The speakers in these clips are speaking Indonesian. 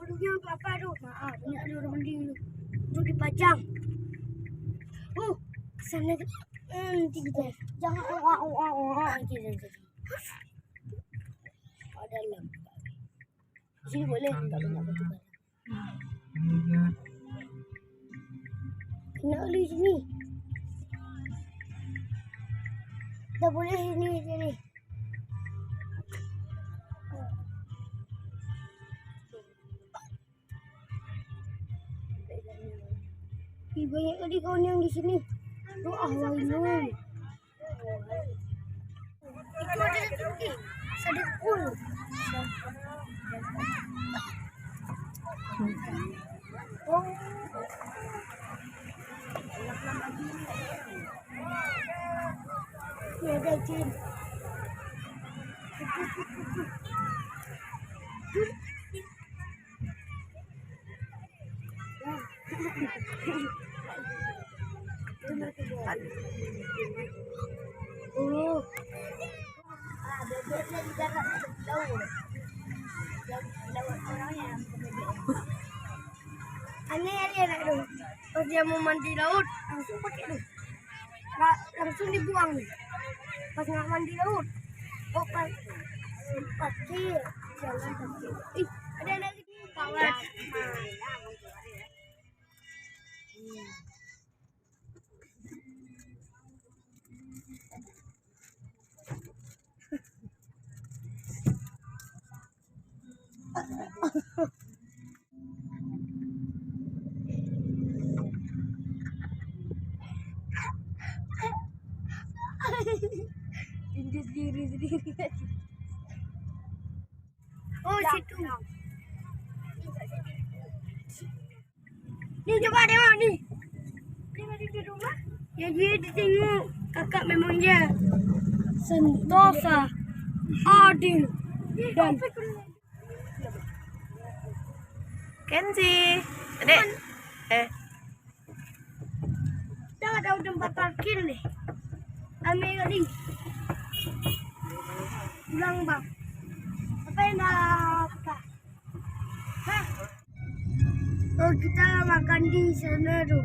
rugi untuk apa tuh? Maaf, banyak ada orang beli untuk dipajang. Kesana nanti kita jangan nanti. Ada dalam. Di sini boleh enggak banyak batu bara. Kena di sini. Tak boleh sini. Banyak kali kawan yang di sini. Doa wailun. Itu ada lagi. Sedekul. Ya ada jin. Bebeknya di darat laut. Laut orangnya. Aneh nak tu. Pas dia mau mandi laut, langsung pakai tu. Langsung dibuang. Pas nak mandi laut. Pas pakai jalan kaki. Ada lagi kawan. Tinju sendiri. Oh, situ. Ni coba tengok ni. Tengok di rumah. Ya dia tengok kakak memang dia sentosa, adil dan Kenzi, Dek. Dah ada tempat parkir nih. Ambil kali. Pulang bang. Apa yang nak? Hah? Oh kita makan di sana tu.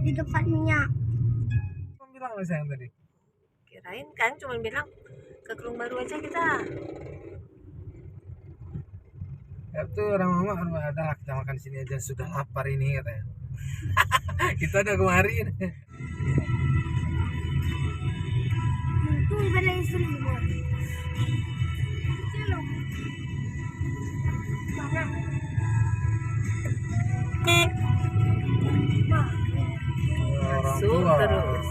Di tempat minyak. Kamu bilang apa sayang tadi? Kirain kan cuma bilang ke Kerung Baru aja kita. Ya tuh orang mama adalah kita makan di sini aja sudah lapar ini katanya. Kita udah kemarin. Tunggu pada istri semua. Masuk terus.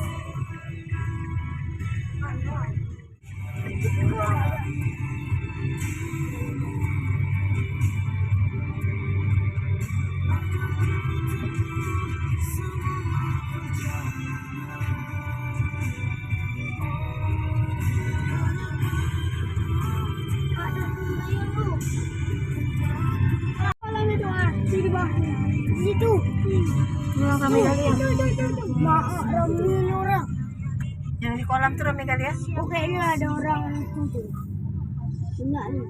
Di situ. Kami kali ya. Maaf, ramai orang. Yang di kolam tuh rame kali ya. Oh kayaknya ada orang itu tuh. Banyak nih.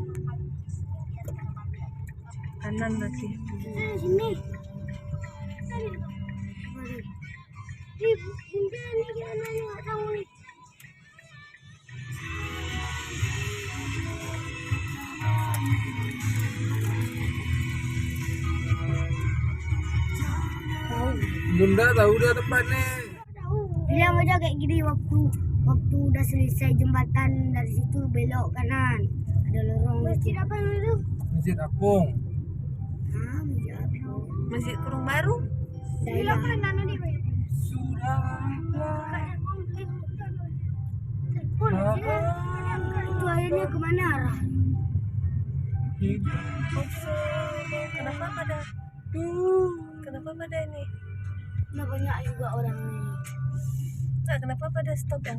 Kanan berarti. Sini. Di bunda ni gimana ni nggak tahu ni. Bunda tahu udah tempatnya. Bilang aja kayak gini waktu udah selesai jembatan dari situ belok kanan. Ada lorong. Masjid apa itu? Masjid Apung. Masjid Apung. Masjid Kerung Baru. Belok kanan ni. Itu airnya kemana arah? Kenapa pada ini? Nah, banyak juga orang ini. Kenapa pada stop yang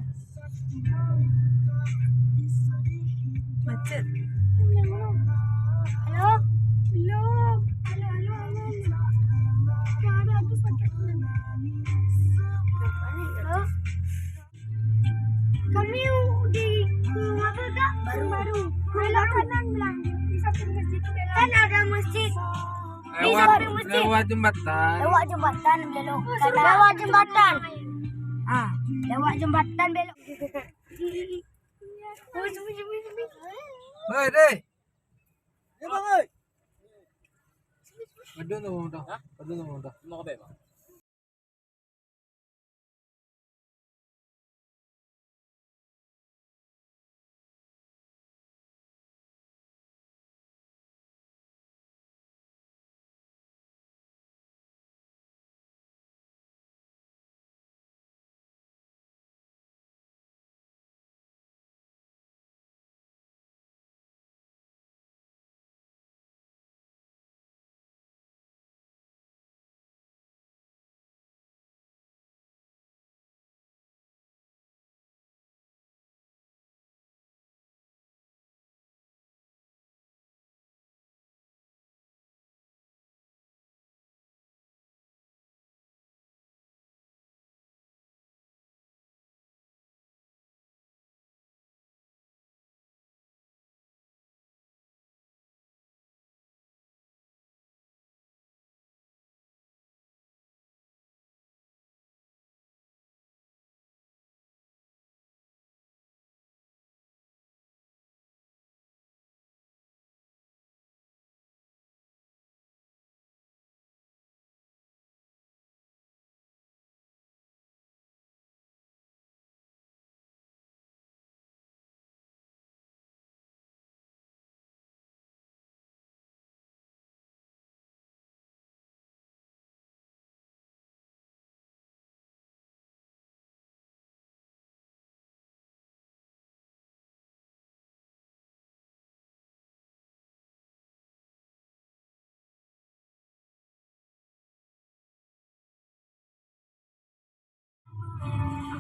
macet? Halo? Belum. Halo. Yang ada habis pakai. Halo? Kami di apa kak? Baru. Belok kanan bilang. Di samping masjid. Kan ada masjid. lewat samping masjid. lewat jembatan. Lewat jembatan belok kanan. Lewat jembatan. Lewat jembatan belok. Hei, deh. Ya, Bang, oi. Aduh, mau dah. Aduh, mau dah. Mau apa, Bang?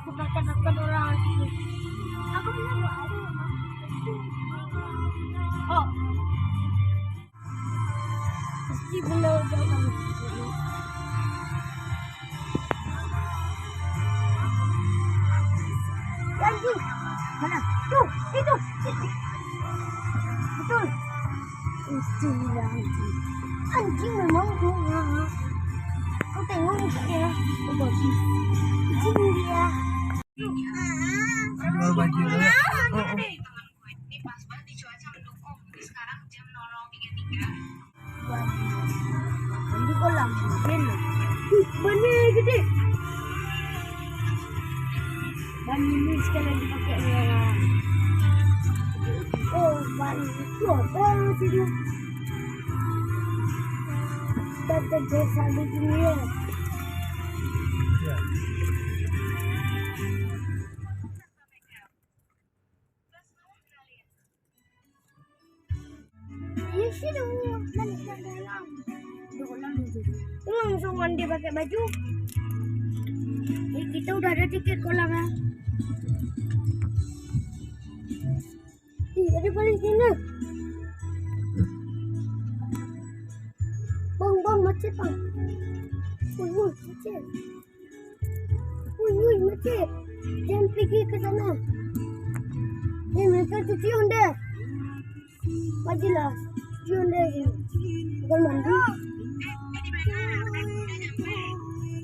Aku kata orang. Aku punya baru. Oh. Pasti benar jangan. Anjing. Mana? Tuh, itu. Betul. Istilah anjing. Anjing memang tuh. Kau tengok musiknya. Oh, bagus. Anjing dia. Jual baju dulu. Nanti kolam mungkin. Bannya gede. Ban ini sekarang dipakai orang. Oh, ban itu apa sih? Kita desa di sini ya. Ya. Iya sih dong, dalam. Di kolam itu. Langsung mandi pakai baju. Kita udah ada tiket kolamnya. Ih, ada paling sini. Bang, macet bang. Wih, macet. Wih, macet. Jangan pergi ke sana. Mereka cucian deh. Majilah, cucian deh. Bukan mandi.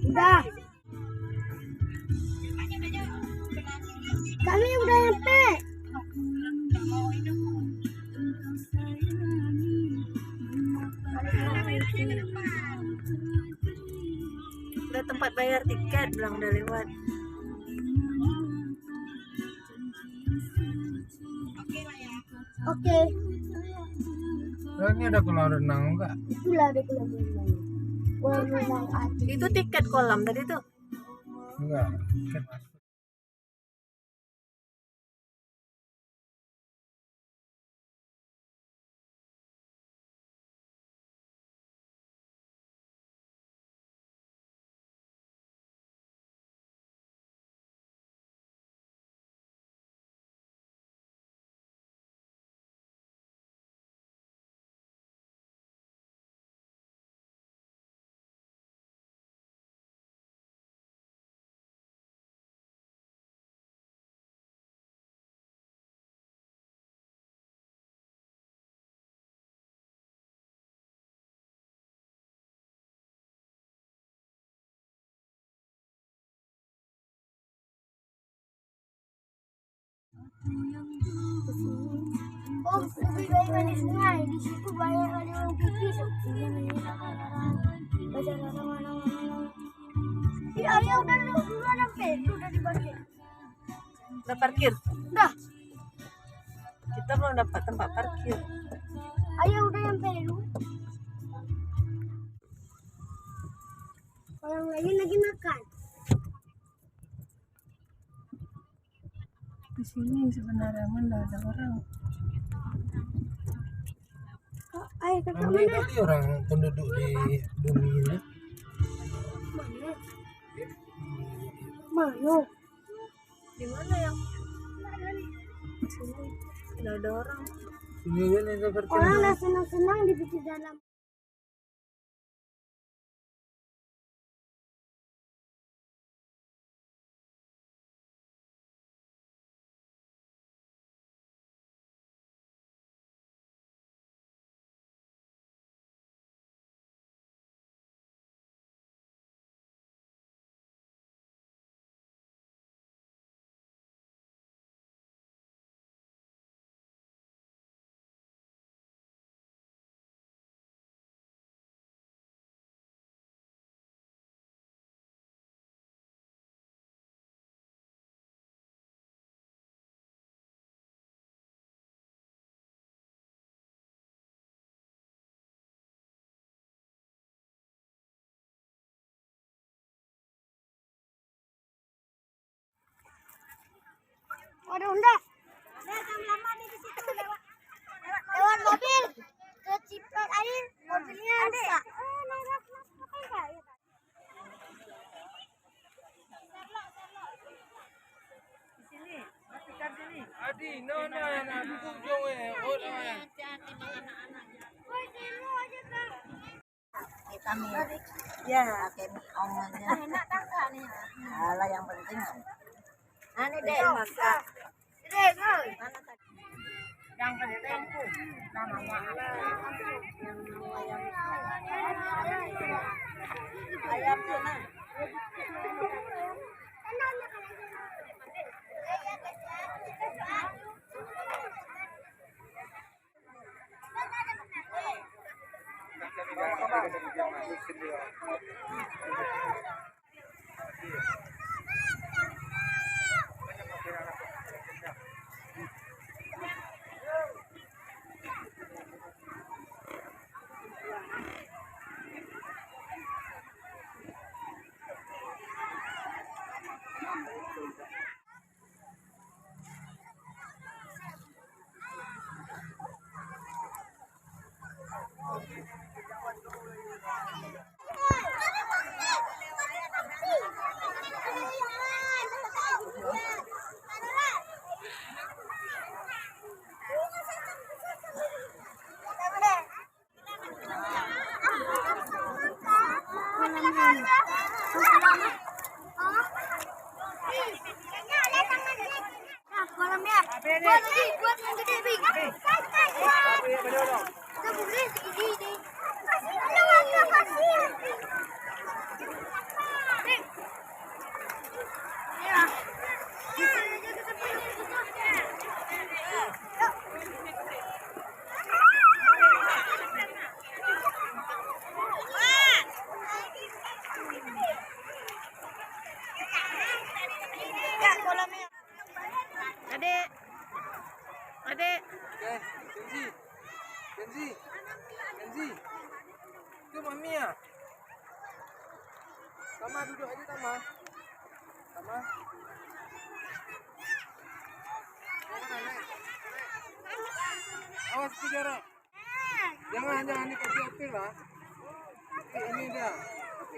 Udah. Kami udah nyampe. Udah tempat bayar tiket, bilang udah lewat. Oke. Oh, ini ada kolam renang enggak? Itulah ada kolam renang. Kolam renang aja. Itu tiket kolam tadi tuh. Enggak. Oh, lebih baik main di sungai. Di situ banyak kali orang pipis. Baca mana-mana. Iya, ayah udah sampai, udah di parkir. Udah parkir? Udah. Kita belum dapat tempat parkir. Ayah udah sampai dulu. Orang lain lagi makan. Di sini sebenarnya mana ada orang. Ayah kakak Ramai mana? kali orang penduduk di dunia. Mana? Mana? Di mana yang? Di sini. Tidak ada orang. Sini kan seperti Orang udah senang-senang di pinggir dalam. Waduh, enggak. Lama nih di situ lewat mobil. Keciprot air, mobilnya rusak. Adi, no, duduk jauh oh, Kami Ya. pakai mie ong aja. Enak kan kak nih? Alah yang penting. Ini deh masak. Dek, oi. Yang penting namanya ayam tuna. Buat lagi, buat yang gede, Bing. Kita boleh segini. Kasih. Bing. Ya. Ya, kolamnya. Adek. Adek. Kenzi. Itu mami ya? Tama, duduk aja Tama. Tama. Awas ke jarak. Jangan dikasih api lah. Ini dia. Api.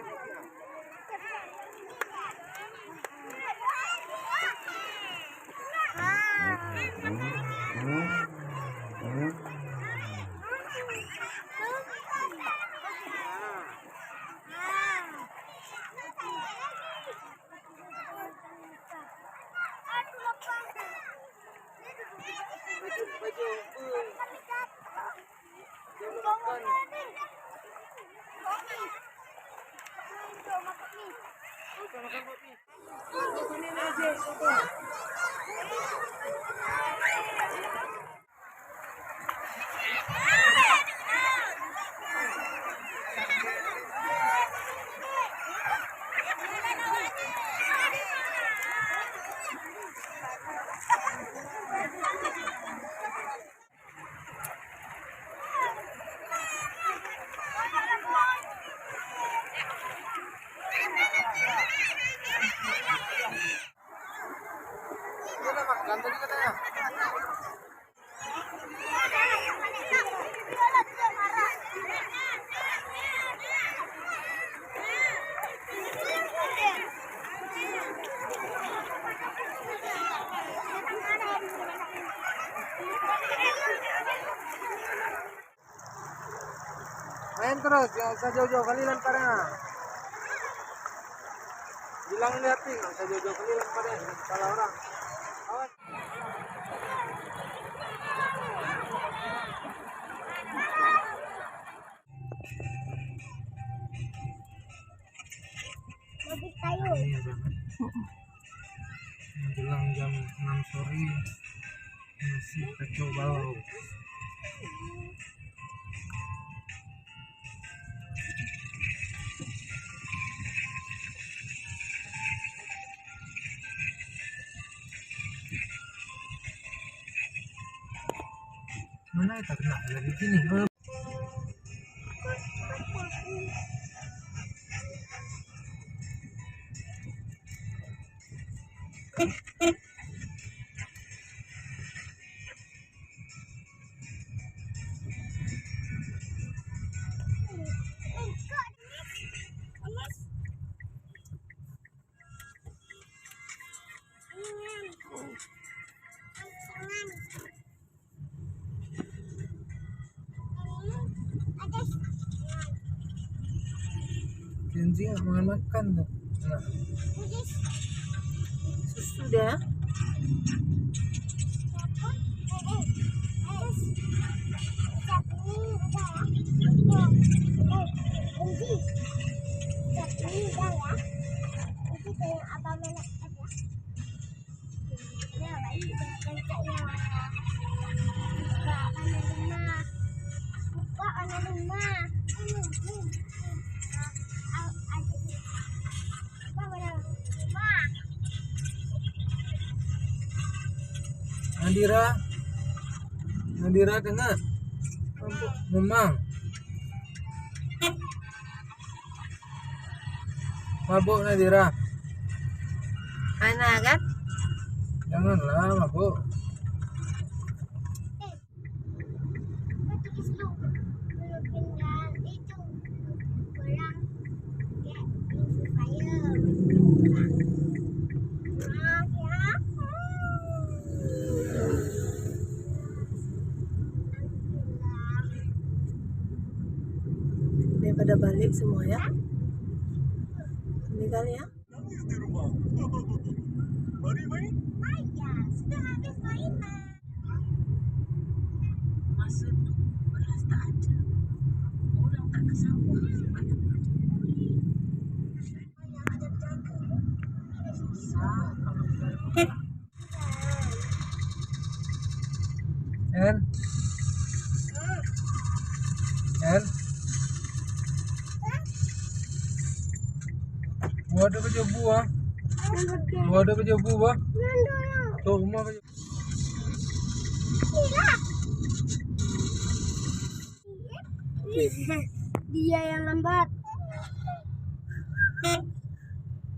Makan kopi. Udah makan tadi katanya. Main terus, jangan usah jauh-jauh kali lemparnya. Bilang lihat nih, nggak usah jauh-jauh kali lemparnya, salah orang. Awas. Mobil kayu. Iya banget. Menjelang jam 6 sore masih kacau balau. Mana itu kena lagi sini? Kenzi nggak makan tuh. Nah, Sudah. Nadira kena. Memang. Mabuk Nadira. Anak kan? Janganlah mabuk. Daripada balik semua ya. Ini kali ya. En, buah ada baju buah. Buah ada baju buah. Tuh rumah baju. Dia yang lambat.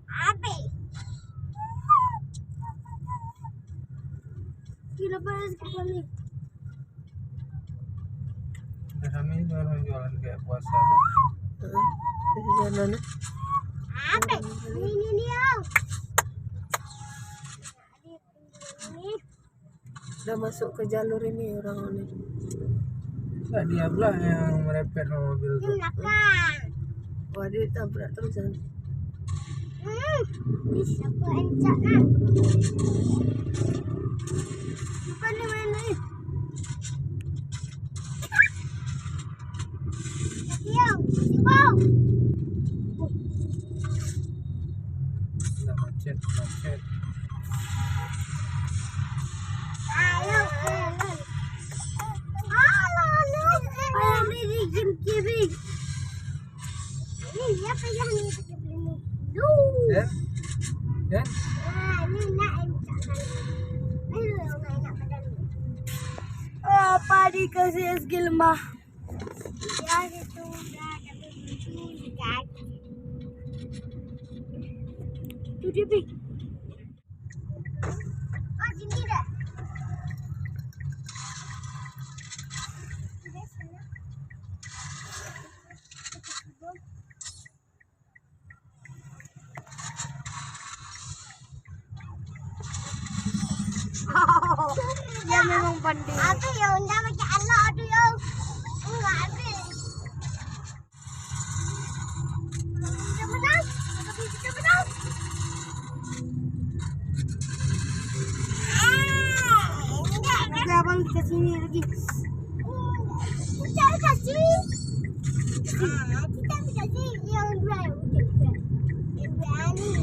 Ape. Gila banget kali. Kami baru jualan kayak puasa. Dari jalan. Ape. Ini dia. Ini Udah masuk ke jalur ini orang ini. Enggak, dia pula yang merepet sama mobil tuh. belakang. Wah, dia tabrak terus kan. Bisa pencak kan? Bukan di mana ni? Diam, wow. Enggak macet. Kenapa dikasih es lemah? Ya itu udah tapi lucu kaki. Tuh dia Pi. Ah sini dah. Dia memang pandai. Apa yang anda macam Allah tu yang enggak ada. Kita menang. Kita menang. Ada abang ke sini lagi. Kita kasih. Kita kasih yang dua. Yang dua ni.